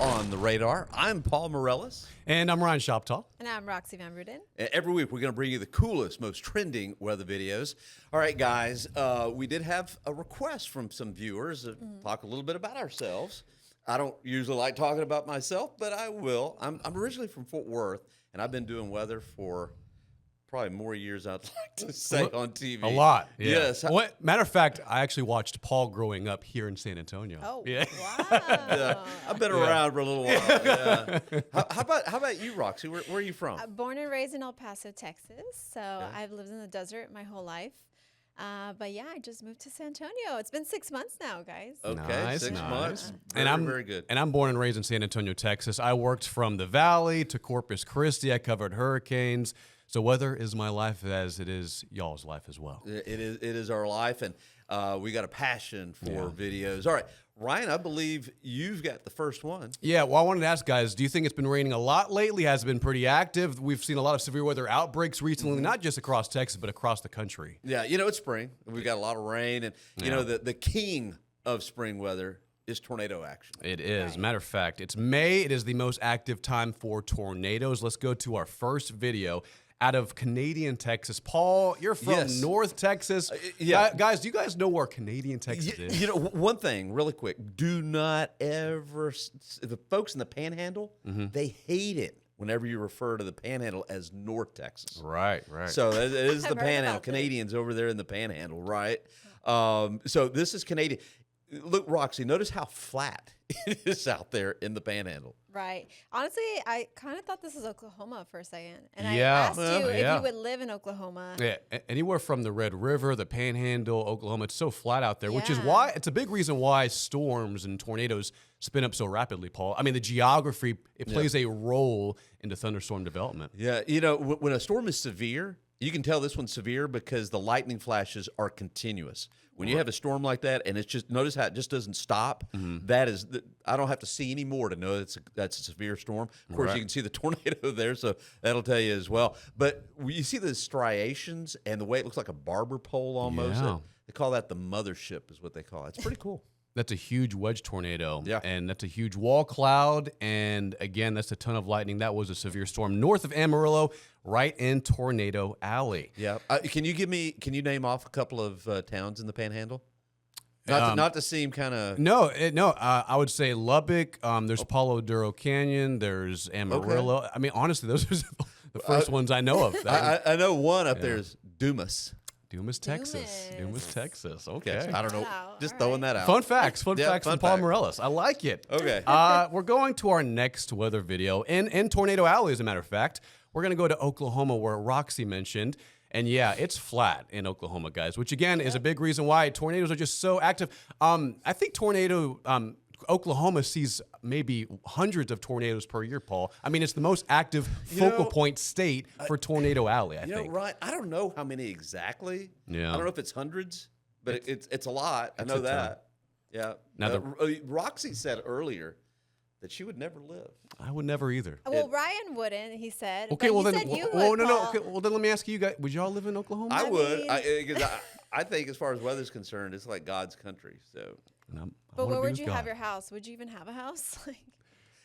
On the radar, I'm Paul Mireles. And I'm Ryan Shoptaugh. And I'm Roxie van Ruiten. And every week, we're going to bring you the coolest, most trending weather videos. All right, guys, we did have a request from some viewers to talk a little bit about ourselves. I don't usually like talking about myself, but I will. I'm originally from Fort Worth, and I've been doing weather for probably more years I'd like to say on TV. A lot. Yeah. Yes. Matter of fact, I actually watched Paul growing up here in San Antonio. Oh, yeah. wow. I've been around for a little while. Yeah. How about you, Roxie? Where are you from? Born and raised in El Paso, Texas. So I've lived in the desert my whole life. But yeah, I just moved to San Antonio. It's been 6 months now, guys. Okay, Nice, 6 nice. months. Very good. And I'm born and raised in San Antonio, Texas. I worked from the Valley to Corpus Christi. I covered hurricanes. So weather is my life as it is y'all's life as well. It is our life, and we got a passion for videos. All right, Ryan, I believe you've got the first one. Yeah, well, I wanted to ask guys, do you think it's been raining a lot lately? Has it been pretty active? We've seen a lot of severe weather outbreaks recently, not just across Texas, but across the country. Yeah, it's spring. We've got a lot of rain, and you know the king of spring weather is tornado action. It is. Matter of fact, it's May. It is the most active time for tornadoes. Let's go to our first video out of Canadian Texas. Paul, you're from North Texas. Guys, do you guys know where Canadian Texas is? You know, one thing, really quick. Do not ever, the folks in the Panhandle, they hate it whenever you refer to the Panhandle as North Texas. Right. So it is the I've heard Panhandle. about this. Canadians over there in the Panhandle, right? So this is Canadian. Look, Roxy, notice how flat it is out there in the Panhandle. Right. Honestly, I kind of thought this was Oklahoma for a second. And I Yeah. asked you if you would live in Oklahoma. Yeah, anywhere from the Red River, the Panhandle, Oklahoma, it's so flat out there, which is Yeah. why it's a big reason why storms and tornadoes spin up so rapidly, Paul. I mean, the geography, it plays a role into thunderstorm development. Yeah, when a storm is severe, you can tell this one's severe because the lightning flashes are continuous. When you have a storm like that, and it's just, notice how it just doesn't stop. That is, I don't have to see any more to know that's a severe storm. Of course, you can see the tornado there, so that'll tell you as well. But you see the striations and the way it looks like a barber pole almost. Yeah. They call that the mothership, is what they call it. It's pretty cool. That's a huge wedge tornado. Yeah. And that's a huge wall cloud. And again, that's a ton of lightning. That was a severe storm north of Amarillo, right in Tornado Alley. Yeah. Can you name off a couple of towns in the Panhandle? Not to seem kind of... No. I would say Lubbock. There's Palo Duro Canyon. There's Amarillo. Okay. I mean, honestly, those are the first ones I know of. I know one up there is Dumas. Dumas, Texas. Dumas, Texas. Okay. I don't know. Wow, Just all throwing right. that out. Fun facts fun from Paul fact. Mireles. I like it. Okay. We're going to our next weather video in Tornado Alley, as a matter of fact. We're going to go to Oklahoma, where Roxie mentioned. And yeah, it's flat in Oklahoma, guys, which again is a big reason why tornadoes are just so active. I think Oklahoma sees maybe hundreds of tornadoes per year, Paul. I mean, it's the most active focal point state for Tornado Alley, I think. Right. I don't know how many exactly. Yeah. I don't know if it's hundreds, but it's a lot. I know a ton. that. Yeah. Now Roxie said earlier that she would never live. I would never either. Well, Ryan wouldn't, he said. Okay, but well you then, said you no. would, Paul. Okay, well then, let me ask you guys: would y'all live in Oklahoma? I would. mean- I think as far as weather's concerned, it's like God's country. So But where would you have your house? Would you even have a house?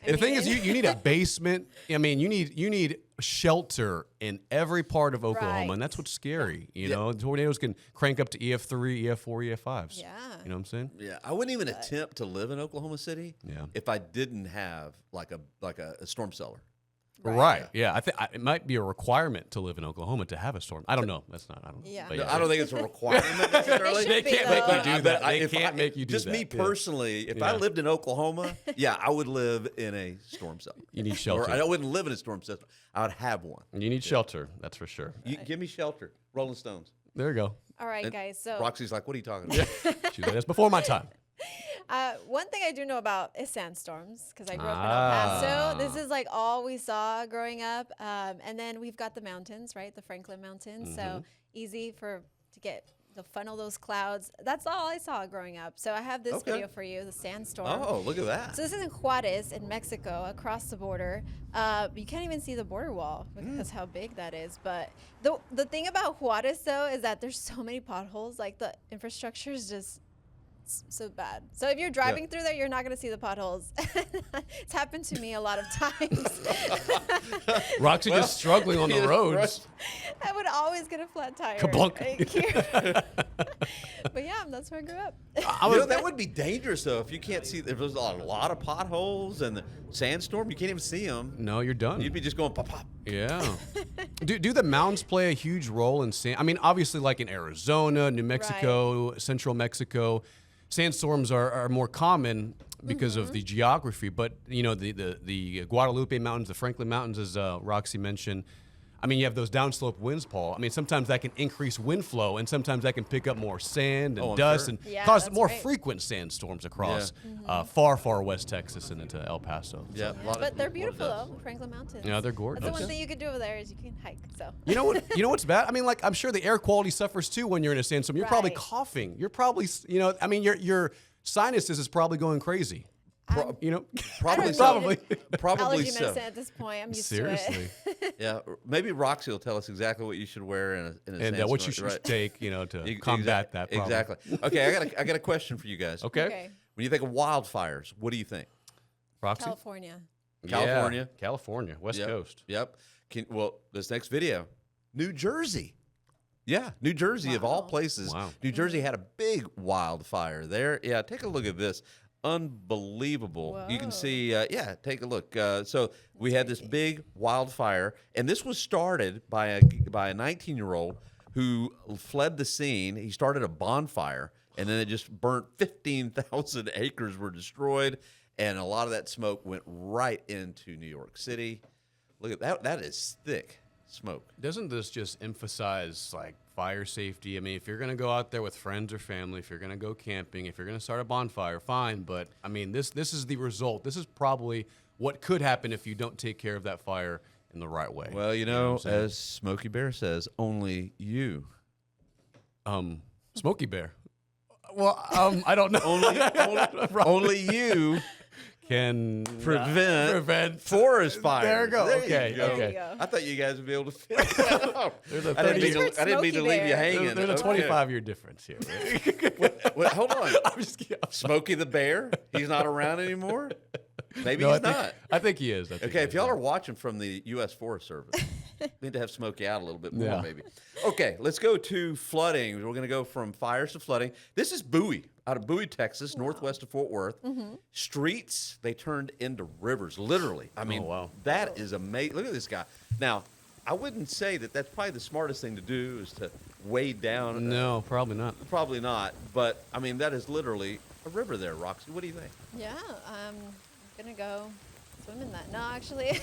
The thing is, you need a basement. I mean, you need shelter in every part of Oklahoma, Right. and that's what's scary. You know, tornadoes can crank up to EF3, EF4, EF5s. Yeah. You know what I'm saying? yeah, I wouldn't even attempt to live in Oklahoma City. Yeah. If I didn't have like a storm cellar. Right. Yeah. I think it might be a requirement to live in Oklahoma to have a storm. I don't know. That's not. I don't know. Yeah. But No, I don't think it's a requirement necessarily. They can't make you do that. They If can't make you do just that. me Yeah. personally, if I Yeah. lived in Oklahoma, yeah, I would live in a storm cellar. You need Or shelter. I wouldn't live in a storm cellar. I would have one. You need shelter. That's for sure. You, give me shelter. Rolling Stones. There you go. All right, And guys. So Roxy's like, what are you talking about? She's like, that's before my time. one thing I do know about is sandstorms because I grew up in Ah. El Paso. This is like all we saw growing up. And then we've got the mountains, right? The Franklin Mountains. So easy to funnel those clouds. That's all I saw growing up. So I have this Okay. video for you, the sandstorm. Oh, look at that. So this is in Juarez in Mexico, across the border. You can't even see the border wall because how big that is. But the thing about Juarez though is that there's so many potholes. Like the infrastructure is just so bad. So if you're driving through there, you're not going to see the potholes. It's happened to me a lot of times. Roxy just struggling on the roads. I would always get a flat tire. Kablunk. But yeah, that's where I grew up. That would be dangerous though if you can't see. If there's a lot of potholes and the sandstorm, you can't even see them. No, you're done. You'd be just going pop pop. Yeah. do the mountains play a huge role in sand? I mean, obviously, like in Arizona, New Mexico, central Mexico, sandstorms are more common because of the geography. But you know, the Guadalupe Mountains, the Franklin Mountains, as Roxy mentioned. I mean, you have those downslope winds, Paul. I mean, sometimes that can increase wind flow, and sometimes that can pick up more sand and dust and cause more frequent sandstorms across far, far west Texas and into El Paso. Yeah, but they're beautiful though, the Franklin Mountains. Yeah, they're gorgeous. That's the one thing you could do over there is you can hike. So you know what? You know what's bad? I mean, like I'm sure the air quality suffers too when you're in a sandstorm. You're probably coughing. You're probably, you know, I mean, your sinuses is probably going crazy. You know, probably allergy so. medicine at this point. I'm used to it. Yeah, maybe Roxy will tell us exactly what you should wear in a sandstorm. What you should take, you know, to combat that problem. Exactly. Okay, I got a question for you guys. Okay. When you think of wildfires, what do you think? Roxy? California, West Coast. Yep. This next video, New Jersey. Yeah, New Jersey of all places. Wow. New Jersey had a big wildfire there. Yeah, take a look at this. Unbelievable. Whoa. You can see, take a look. So we had this big wildfire, and this was started by a 19-year-old who fled the scene. He started a bonfire, and then it just burnt 15,000 acres were destroyed, and a lot of that smoke went right into New York City. Look at that. That is thick smoke. Doesn't this just emphasize like fire safety? I mean, if you're going to go out there with friends or family, if you're going to go camping, if you're going to start a bonfire, fine. But I mean, this is the result. This is probably what could happen if you don't take care of that fire in the right way. Well, you know as Smokey Bear says, only you. Smokey Bear. Well, I don't know. Only you can prevent forest fires. There you go. There you go. I thought you guys would be able to figure that out. I didn't mean to leave you hanging. There's a 25-year difference here. Right? Wait, hold on. I'm just kidding. Smokey the Bear? He's not around anymore? Maybe he's not. I think he is. Okay, if y'all are watching from the U.S. Forest Service, we need to have Smokey out a little bit more, maybe. Okay, let's go to flooding. We're going to go from fires to flooding. This is Bowie, out of Bowie, Texas, northwest of Fort Worth. Streets, they turned into rivers, literally. I mean, that is amazing. Look at this guy. Now, I wouldn't say that that's probably the smartest thing to do is to wade down. No, probably not. Probably not. But, I mean, that is literally a river there, Roxy. What do you think? Yeah, I'm going to go swim in that. No, actually.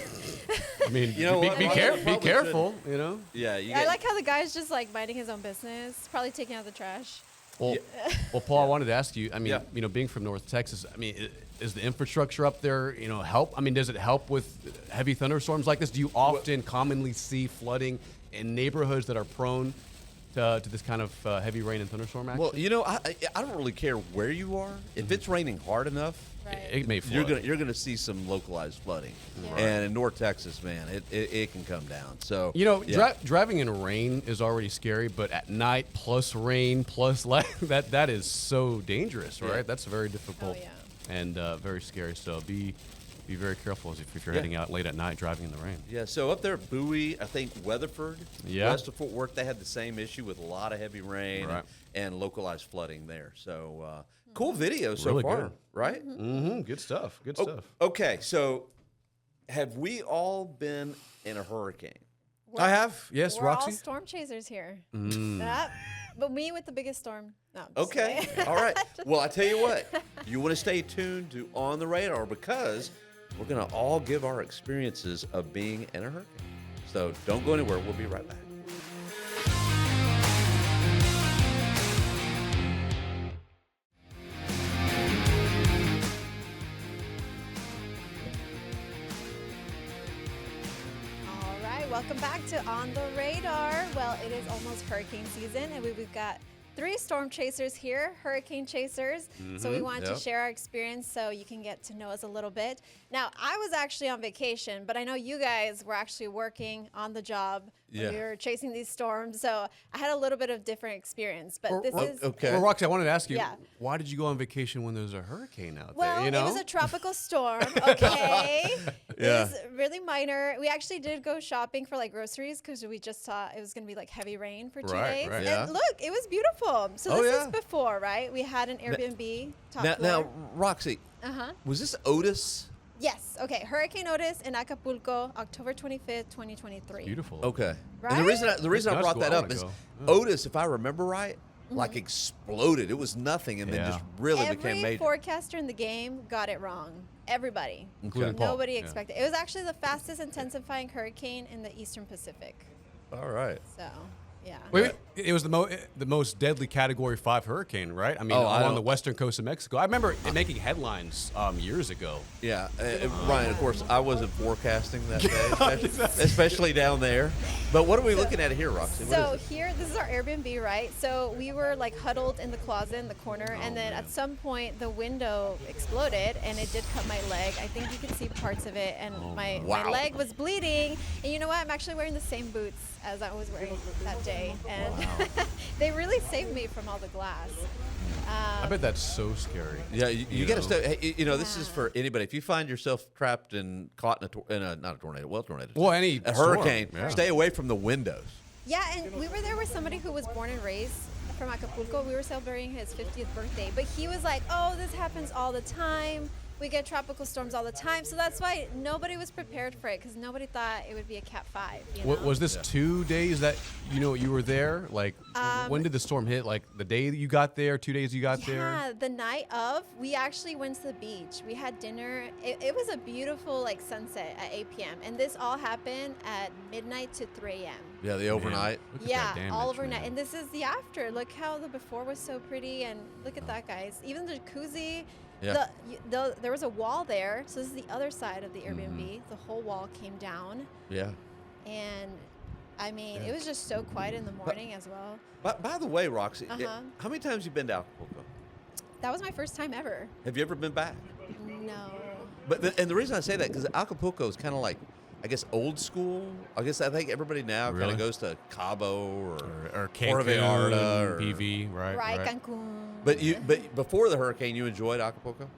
I mean, you know be careful, you know? Yeah. I like how the guy's just like minding his own business, probably taking out the trash. Well, Paul, I wanted to ask you, I mean, you know, being from North Texas, I mean, is the infrastructure up there, you know, help? I mean, does it help with heavy thunderstorms like this? Do you often commonly see flooding in neighborhoods that are prone to this kind of heavy rain and thunderstorm action? Well, you know, I don't really care where you are. If it's raining hard enough, it may flood. You're gonna see some localized flooding. And in North Texas, man, it can come down. So you know, driving in rain is already scary, but at night plus rain plus that is so dangerous, right? That's very difficult and very scary. So be very careful if you're heading out late at night driving in the rain. Yeah. So up there, Bowie, I think Weatherford, west of Fort Worth, they had the same issue with a lot of heavy rain and localized flooding there. So cool video so really far, good. right? Mm-hmm. Good stuff. Good stuff. Okay, so have we all been in a hurricane? I have. Yes, We're Roxy. all storm chasers here. But me with the biggest storm. No, Okay. All right. Well, I tell you what, you want to stay tuned to On the Radar because we're going to all give our experiences of being in a hurricane. So don't go anywhere. We'll be right back. All right, welcome back to On the Radar. Well, it is almost hurricane season, and we've got 3 storm chasers here, hurricane chasers. So we wanted to share our experience so you can get to know us a little bit. Now, I was actually on vacation, but I know you guys were actually working on the job. Yeah. We were chasing these storms, so I had a little bit of different experience. But this is okay. Well, Roxie, I wanted to ask you, Yeah. why did you go on vacation when there's a hurricane out Well, there? You know? it was a tropical storm, okay? Yeah. It was really minor. We actually did go shopping for like groceries because we just saw it was going to be like heavy rain for 2 Right, days. right. And Yeah. look, it was beautiful. So Oh, this yeah. is before, right? We had an Airbnb top Now, floor. Roxie, was this Otis? Yes. Okay. Hurricane Otis in Acapulco, October 25th, 2023. Beautiful. Okay. And Right? the reason I That's brought cool. that I up wanna is go. Otis, if I remember right, like exploded. It was nothing, and then Yeah. just really Every became major. forecaster in the game got it wrong. Everybody. Including Paul. Nobody Yeah. expected. It was actually the fastest intensifying hurricane in the Eastern Pacific. All right. So, yeah. Wait, it was the most deadly Category 5 hurricane, right? I mean, Oh, I along don't- the western coast of Mexico. I remember it making headlines years ago. Yeah, Ryan. Of course, I wasn't forecasting that day, especially down there. But what are we looking at here, Roxy? What So is it? here, this is our Airbnb, right? So we were like huddled in the closet in the corner, and then at some point the window exploded, and it did cut my leg. I think you can see parts of it, and my wow. leg was bleeding. And you know what? I'm actually wearing the same boots as I was wearing that day, and they really saved me from all the glass. I bet that's so scary. Yeah, you got to know. stay. Hey, this is Yeah. for anybody. If you find yourself trapped and caught in a not a tornado, tornado, Well, any a storm, hurricane, yeah. stay away from the windows. Yeah, and we were there with somebody who was born and raised from Acapulco. We were celebrating his 50th birthday, but he was like, "Oh, this happens all the time. We get tropical storms all the time." So that's why nobody was prepared for it, because nobody thought it would be a Cat 5. You know? Was this 2 days that you were there? Like, when did the storm hit? Like the day that you got there, 2 days you got there? Yeah, the night of, we actually went to the beach. We had dinner. It was a beautiful like sunset at 8 p.m. And this all happened at midnight to 3 a.m. Yeah, the overnight. Look at Yeah, that damage, all overnight. man. And this is the after. Look how the before was so pretty, and look at that, guys. Even the jacuzzi. Yeah. There was a wall there. So this is the other side of the Airbnb. Mm-hmm. The whole wall came down. Yeah. And I mean, it was just so quiet in the morning as well. By the way, Roxy, Uh-huh. how many times have you been to Acapulco? That was my first time ever. Have you ever been back? No. And the reason I say that because Acapulco is kind of like, I guess, old school. I think everybody now kind Really? of goes to Cabo or Or Puerto Vallarta or PV, right? Right, Cancun. But before the hurricane, you enjoyed Acapulco.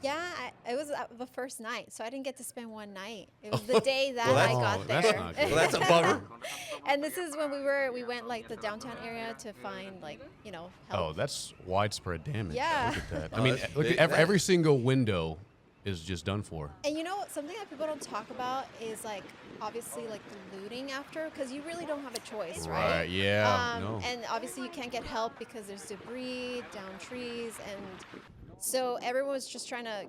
Yeah, it was the first night, so I didn't get to spend one night. It was the day that Well, I that's- got Oh, there. that's not good. Well, that's a bummer. And this is when we went like the downtown area to find like, help. Oh, that's widespread damage. Yeah. Look at that. Oh, I mean, that's look big. at every single window is just done for. And something that people don't talk about is like obviously like the looting after, because you really don't have a choice, right? Right, yeah, no. And obviously you can't get help because there's debris, down trees, and so everyone was just trying to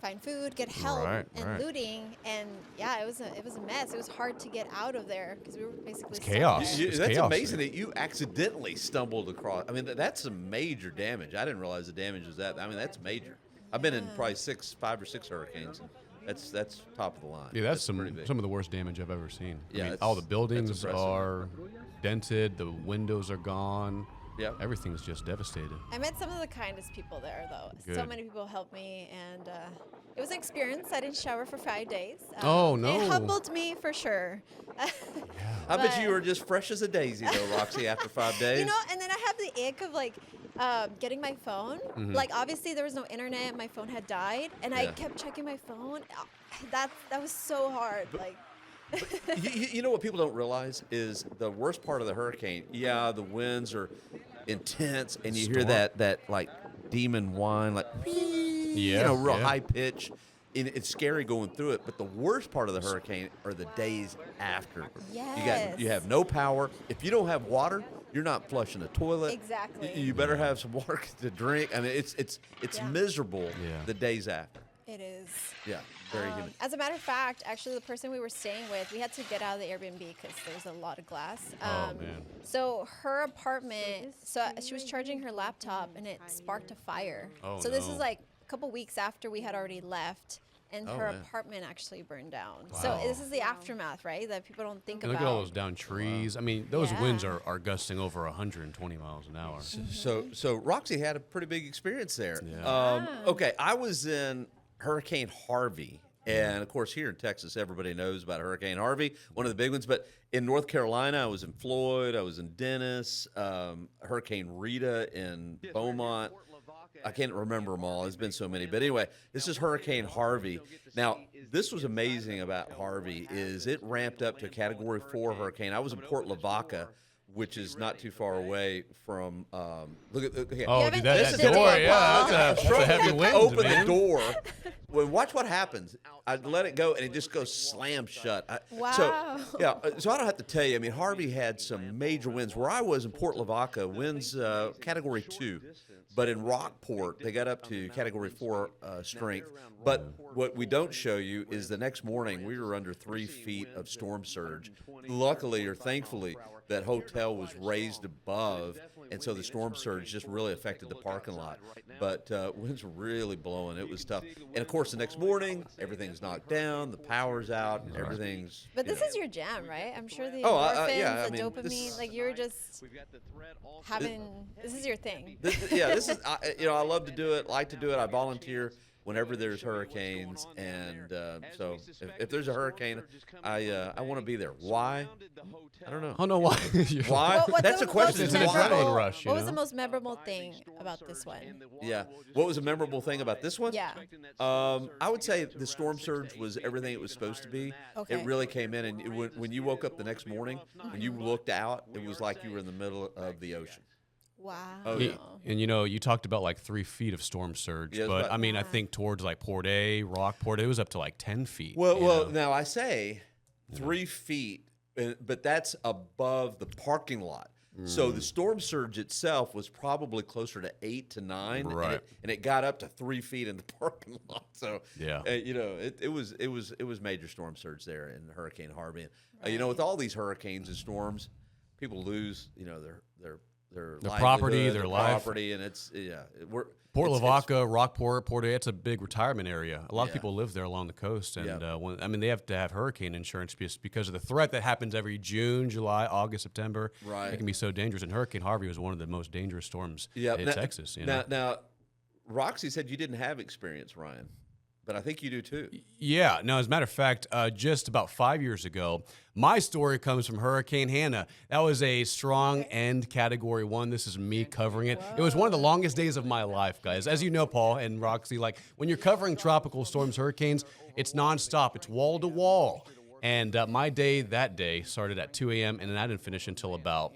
find food, get help, Right, and right. looting, and yeah, it was a mess. It was hard to get out of there because we were basically stuck chaos. there. It's That's chaos amazing there. that you accidentally stumbled across. I mean, that's some major damage. I didn't realize the damage was that. I mean, that's major. I've been in probably 5 or 6 hurricanes. And that's top of the line. Yeah, that's pretty big. some of the worst damage I've ever seen. Yeah, I mean, it's- all the that's buildings impressive. are dented, the windows are gone. Yeah. Everything's just devastated. I met some of the kindest people there, though. So Good. many people helped me, and it was an experience. I didn't shower for 5 days. Oh, no. It humbled me for sure. I bet But- you were just fresh as a daisy, though, Roxy, after 5 days. And then I have the ick of like getting my phone. Like obviously there was no internet. My phone had died, and I Yeah. kept checking my phone. That was so hard. Like. You know what people don't realize is the worst part of the hurricane. Yeah, the winds are intense, and you hear Storm. that like demon whine, like Yeah, real yeah. high pitch. And it's scary going through it. But the worst part of the hurricane are the days after. Yes. You have no power. If you don't have water, you're not flushing the toilet. Exactly. You better have some water to drink. I mean, it's Yeah. miserable Yeah. the days after. It is. Yeah, very humid. As a matter of fact, actually, the person we were staying with, we had to get out of the Airbnb because there's a lot of glass. Man. So her apartment, she was charging her laptop and it sparked a fire. Oh, so this no. is like a couple weeks after we had already left. and Oh, her man. apartment actually burned down. So this is the aftermath, right? That people don't think And about. look at all those down trees. I mean, those winds Yeah. are gusting over 120 miles an hour. So Roxie had a pretty big experience there. Yeah. Okay, I was in Hurricane Harvey. And of course, here in Texas, everybody knows about Hurricane Harvey, one of the big ones. But in North Carolina, I was in Floyd, I was in Dennis, Hurricane Rita in Beaumont. I can't remember them all. There's been so many. But anyway, this is Hurricane Harvey. Now, this was amazing about Harvey is it ramped up to a Category 4 hurricane. I was in Port Lavaca, which is not too far away from. Look here. Oh, haven't dude, that eaten door, it yet, yeah, Paul. that's a heavy wind, Open man. the door. Well, watch what happens. I let it go, and it just goes slam shut. Wow. So I don't have to tell you. I mean, Harvey had some major winds. Where I was in Port Lavaca, winds Category 2. But in Rockport, they got up to Category 4 strength. But what we don't show you is the next morning, we were under 3 feet of storm surge. Luckily or thankfully, that hotel was raised above, and so the storm surge just really affected the parking lot. But winds were really blowing. It was tough. And, of course, the next morning, everything's knocked down, the power's out, and everything's... But this is your jam, right? I'm sure the Oh, endorphins, yeah, I the mean, dopamine, this- like you're just having. This is your thing. This is, I love to do it, like to do it. I volunteer whenever there's hurricanes, and so if there's a hurricane, I want to be there. Why? I don't know. I don't know why. Why? What's That's the a question. most It's an Why? adrenaline rush, you What was know? the most memorable thing about this one? Yeah. What was a memorable thing about this one? Yeah. I would say the storm surge was everything it was supposed to be. Okay. It really came in, and when you woke up the next morning, when you looked out, it was like you were in the middle of the ocean. Wow. Oh, He- yeah. And you talked about like 3 feet of storm surge, Yeah, it was but about- I mean, I think towards like Port A, Rockport, it was up to like 10 feet. Well, you know? now I say 3 feet, but that's above the parking lot. So the storm surge itself was probably closer to 8 to 9, Right. and it got up to 3 feet in the parking lot. So Yeah. it was major storm surge there in Hurricane Harvey. And, with all these hurricanes and storms, people lose their property, livelihood, their life. property, and Port it's- Lavaca, Rockport, Port A, it's a big retirement area. A lot of Yeah. people live there along the coast, and Yeah. they have to have hurricane insurance because of the threat that happens every June, July, August, September. Right. It can be so dangerous. And Hurricane Harvey was one of the most dangerous storms Yeah, in now- Texas. Now, Roxie said you didn't have experience, Ryan, but I think you do too. Yeah, no, as a matter of fact, just about 5 years ago, my story comes from Hurricane Hannah. That was a strong end Category 1. This is me covering it. It was one of the longest days of my life, guys. As you know, Paul and Roxy, like when you're covering tropical storms, hurricanes, it's nonstop. It's wall to wall. And my day that day started at 2 a.m., and then I didn't finish until about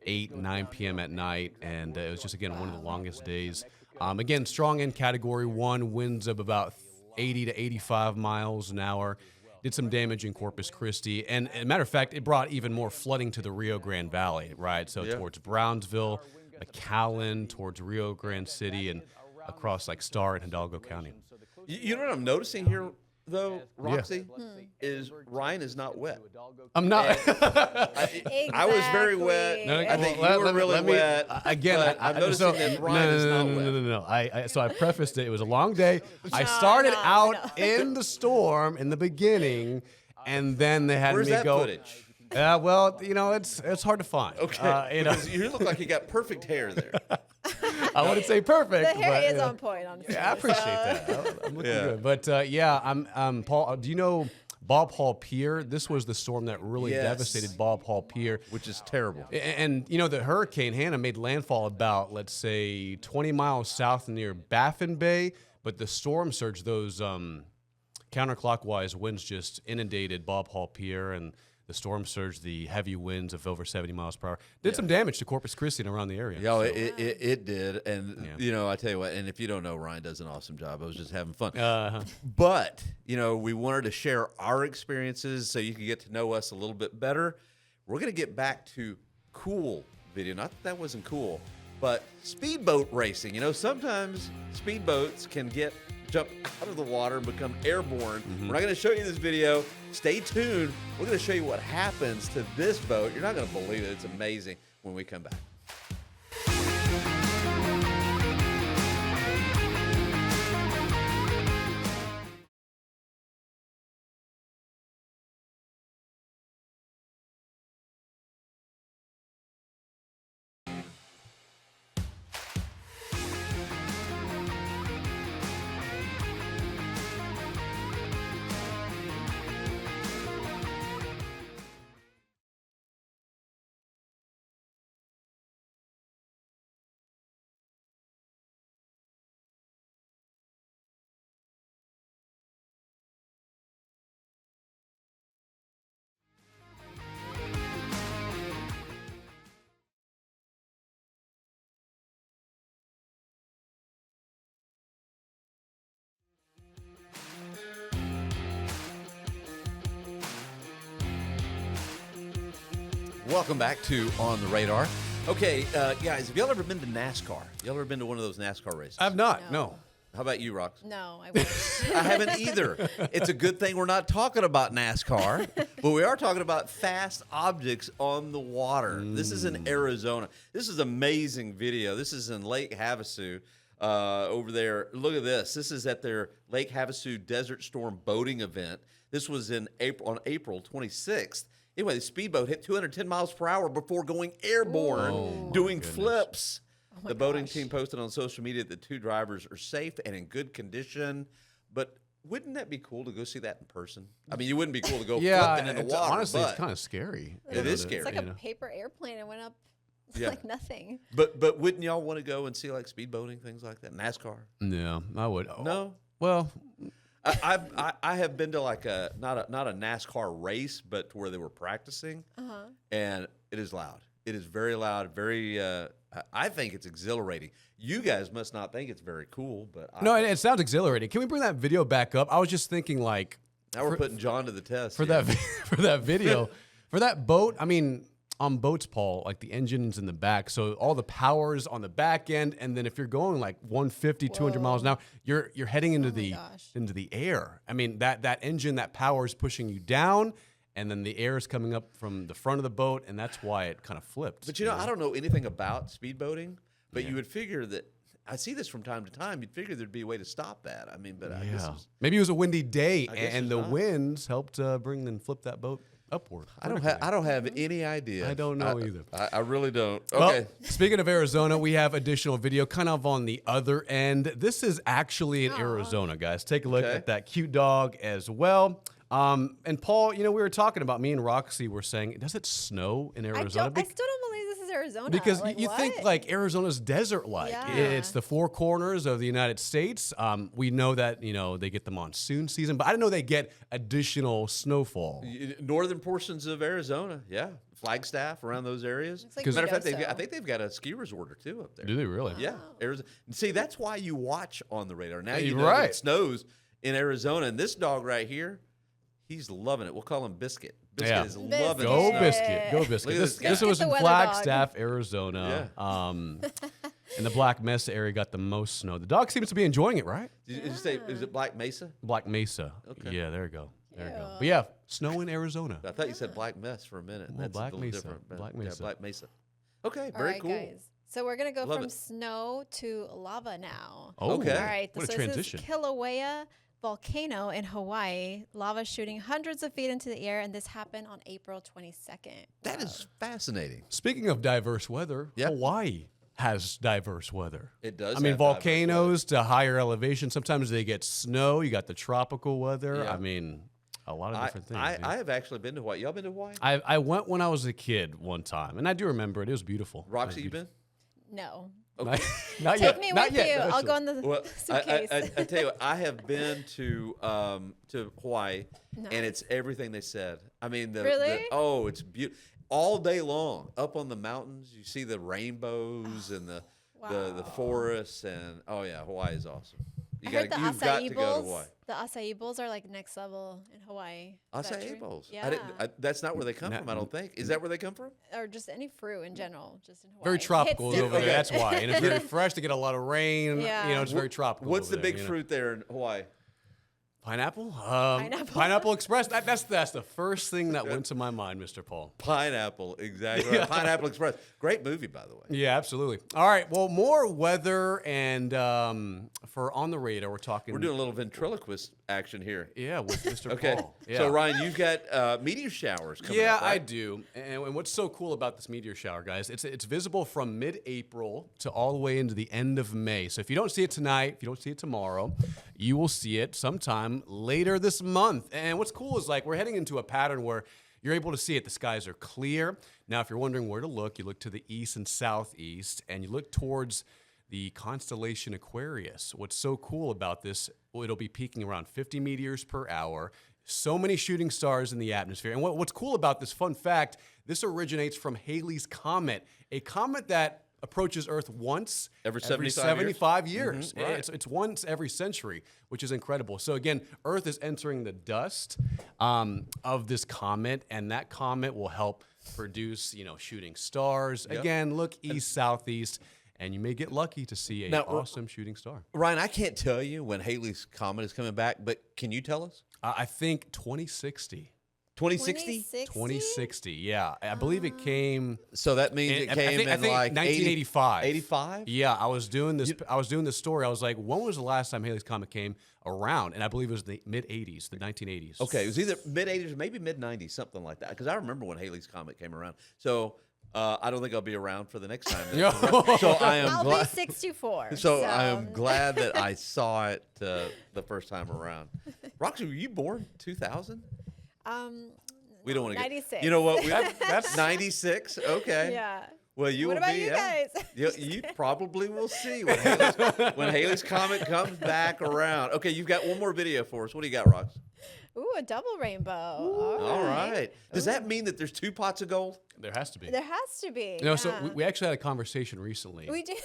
8, 9 p.m. at night. And it was just, again, one of the longest days. Again, strong end Category 1, winds of about 80 to 85 miles an hour. Did some damage in Corpus Christi. And as a matter of fact, it brought even more flooding to the Rio Grande Valley, right? So Yeah. towards Brownsville, McAllen, towards Rio Grande City, and across like Starr and Hidalgo County. You know what I'm noticing here, though, Roxy, is Ryan is not wet. I'm not. I was very wet. Exactly. I think Well, you were really let me- wet. Again, but I'm noticing that Ryan is not wet. No. So I prefaced it. It was a long day. I started out in the storm in the beginning, and then they had Where's me that go. footage? Well, it's hard to find. Okay, because you look like you got perfect hair there. I wouldn't say perfect. The hair but, is on point, honestly. Yeah, I appreciate that. I'm looking Yeah. good. But yeah, I'm Paul. Do you know Bob Hall Pier? This was the storm that really Yes. devastated Bob Hall Pier. Which is terrible. And the Hurricane Hannah made landfall about, let's say, 20 miles south near Baffin Bay, but the storm surge, those counterclockwise winds just inundated Bob Hall Pier, and the storm surge, the heavy winds of over 70 miles per hour, did some damage to Corpus Christi and around the area. Yeah, it did. And, I tell you what, and if you don't know, Ryan does an awesome job. I was just having fun. But, we wanted to share our experiences so you can get to know us a little bit better. We're going to get back to cool video. Not that wasn't cool, but speedboat racing. Sometimes speedboats can jump out of the water and become airborne. We're not going to show you this video. Stay tuned. We're going to show you what happens to this boat. You're not going to believe it. It's amazing when we come back. Welcome back to On the Radar. Okay, guys, have y'all ever been to NASCAR? Y'all ever been to one of those NASCAR races? I've not. No. How about you, Rox? No, I wish. I haven't either. It's a good thing we're not talking about NASCAR, but we are talking about fast objects on the water. This is in Arizona. This is amazing video. This is in Lake Havasu over there. Look at this. This is at their Lake Havasu Desert Storm boating event. This was on April 26th. Anyway, the speedboat hit 210 miles per hour before going airborne, doing flips. The boating team posted on social media that the two drivers are safe and in good condition. But wouldn't that be cool to go see that in person? I mean, you wouldn't be cool to go flipping in the water. Honestly, but it's kind of scary. it is scary. It's like a paper airplane. It went up like nothing. But wouldn't y'all want to go and see like speedboating, things like that, NASCAR? Yeah, I would. No. Well, I have been to like not a NASCAR race, but to where they were practicing, and it is loud. It is very loud. Very. I think it's exhilarating. You guys must not think it's very cool, but no, it sounds exhilarating. Can we bring that video back up? I was just thinking, like, now we're putting John to the test for that video, for that boat. I mean, on boats, Paul, like the engine's in the back, so all the power's on the back end, and then if you're going like 150, 200 miles an hour, you're heading into the air. I mean, that engine, that power is pushing you down. And then the air is coming up from the front of the boat, and that's why it kind of flipped. But you know, I don't know anything about speedboating, but you would figure that I see this from time to time. You'd figure thered be a way to stop that. I mean, but I guess maybe it was a windy day, and the winds helped bring and flip that boat upward. I don't have any idea. I don't know either. I really don't. Well, Okay. Speaking of Arizona, we have additional video kind of on the other end. This is actually in Arizona, guys. Take a look at that cute dog as well. And Paul, you know, we were talking about, me and Roxie were saying, does it snow in Arizona? I still don't believe this is Arizona. Because like, you think like Arizona's desert-like. Yeah. It's the four corners of the United States. We know that, you know, they get the monsoon season, but I didn't know they get additional snowfall. Northern portions of Arizona, yeah. Flagstaff around those areas. Like Matter of fact, I think they've got a ski resort or two up there. Do they really? Yeah. Arizona. See, that's why you watch On the Radar. Now you You're know right. that it snows in Arizona. And this dog right here, he's loving it. We'll call him Biscuit. Biscuit is loving Go it. Biscuit. Go Biscuit. Look at this guy. This was in the weather Flagstaff, Arizona. Yeah. And the Black Mesa area got the most snow. The dog seems to be enjoying it, right? Did you say, is it Black Mesa? Black Mesa. Okay. Yeah, there you go. There you go. But yeah, snow in Arizona. I thought you said Black Mesa for a minute. Well, That's Black a little Mesa. different. but Black yeah, Mesa. Black Mesa. Okay, All very right, cool. guys. So we're going to go Love from it. sso to lava now. Oh, Okay. All right. What a so transition. This is Kilauea volcano in Hawaii. Lava shooting hundreds of feet into the air, and this happened on April 22nd. That is fascinating. Speaking of diverse weather, Yep. Hawaii has diverse weather. It does I mean, have diverse volcanoes to higher elevation. Sometimes they get snow. You got the tropical weather. Yeah. I mean, a lot of different things. man. I have actually been to Hawaii. Y'all been to Hawaii? I went when I was a kid one time, and I do remember it. It was beautiful. Roxy, you been? No. Not, not Take yet. me Not with yet, you. but I'll go eventually. in the Well, suitcase. I tell you what, I have been to Hawaii, Nice. and it's everything they said. I mean, Really? it's beautiful. All day long, up on the mountains, you see the rainbows and the forests, and oh yeah, Hawaii is awesome. I heard the You've got acai to go to bowls. Hawaii. The acai bowls are like next level in Hawaii. Is that Acai true? bowls. Yeah. That's not where they come from. I don't think. Is that where they come from? Or just any fruit in general, just in Hawaii. Very tropical Hits over there. Okay. That's why. And it's very fresh to get a lot of rain. Yeah. You know, it's very tropical. What's over the there, big you know. fruit there in Hawaii? Pineapple? Pineapple. Pineapple Express. That's the first thing that went to my mind, Mr. Paul. Pineapple, exactly. Right. Pineapple Express. Great movie, by the way. Yeah, absolutely. All right. Well, more weather and for On the Radar, we're talking. We're doing a little ventriloquist action here. Yeah, with Mr. Okay. Paul. Yeah. So Ryan, you've got meteor showers coming Yeah, up, right? I do. And what's so cool about this meteor shower, guys, it's visible from mid-April to all the way into the end of May. So if you don't see it tonight, if you don't see it tomorrow, you will see it sometime later this month. And what's cool is like we're heading into a pattern where you're able to see it. The skies are clear. Now, if you're wondering where to look, you look to the east and southeast, and you look towards the constellation Aquarius. What's so cool about this, it'll be peaking around 50 meteors per hour. So many shooting stars in the atmosphere. And what's cool about this, fun fact, this originates from Halley's Comet, a comet that approaches Earth once Every 75 75 years. Right. It's once every century, which is incredible. So again, Earth is entering the dust of this comet, and that comet will help produce, shooting stars. Yep. Again, look east, southeast, and you may get lucky to see an awesome shooting star. Ryan, I can't tell you when Halley's Comet is coming back, but can you tell us? I think 2060. 2060? 2060, yeah. I believe it came. So that means it came I in think like 1985. 85? Yeah, I was doing this. I was doing this story. I was like, when was the last time Halley's Comet came around? And I believe it was the mid 80s, the 1980s. Okay, it was either mid 80s or maybe mid 90s, something like that. Because I remember when Halley's Comet came around. So I don't think I'll be around for the next time. So I am I'll glad. be 64. So I am glad that I saw it the first time around. Roxie, were you born 2000? We don't want to 96. get. You know what? That's 96. Okay. Yeah. Well, you What will about be. you Yeah. guys? You probably will see when Halley's Comet comes back around. Okay, you've got one more video for us. What do you got, Rox? Ooh, a double rainbow. All right. Does that mean that there's 2 pots of gold? There has to be. There has to be. So we actually had a conversation recently. We did.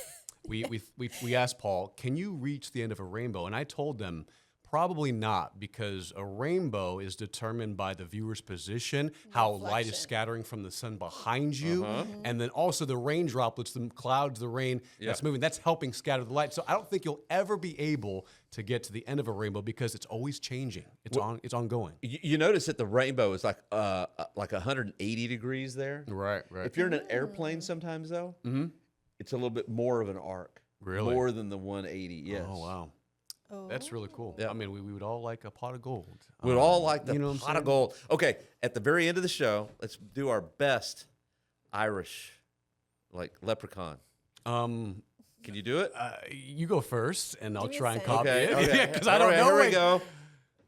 We asked Paul, can you reach the end of a rainbow? And I told them, probably not, because a rainbow is determined by the viewer's position, how light is scattering from the sun behind you, and then also the rain droplets, the clouds, the rain that's moving, that's helping scatter the light. So I don't think you'll ever be able to get to the end of a rainbow because it's always changing. It's ongoing. You notice that the rainbow is like 180 degrees there. Right. If you're in an airplane sometimes, though, it's a little bit more of an arc. Really? More than the 180, yes. Oh, wow. That's really cool. Yeah. I mean, we would all like a pot of gold. We'd all like the what I'm pot of saying? gold. Okay, at the very end of the show, let's do our best Irish, like leprechaun. Can you do it? You go first, and I'll Give me a try and second. copy it. Okay. Yeah, because I don't know. Here we go.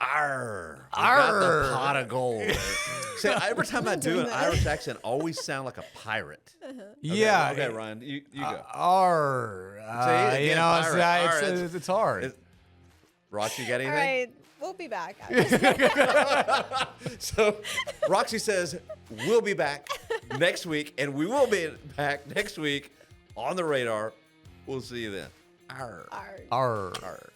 Arr. We got the Arr. pot of gold. See, every time I do an Irish accent, I always sound like a pirate. Yeah. Okay, Ryan, you go. Arr. Say it again, pirate. It's hard. Rox, you got anything? All right. We'll be back. So Roxie says we'll be back next week, and we will be back next week on the radar. We'll see you then. Arr. Arr. Arr. Arr.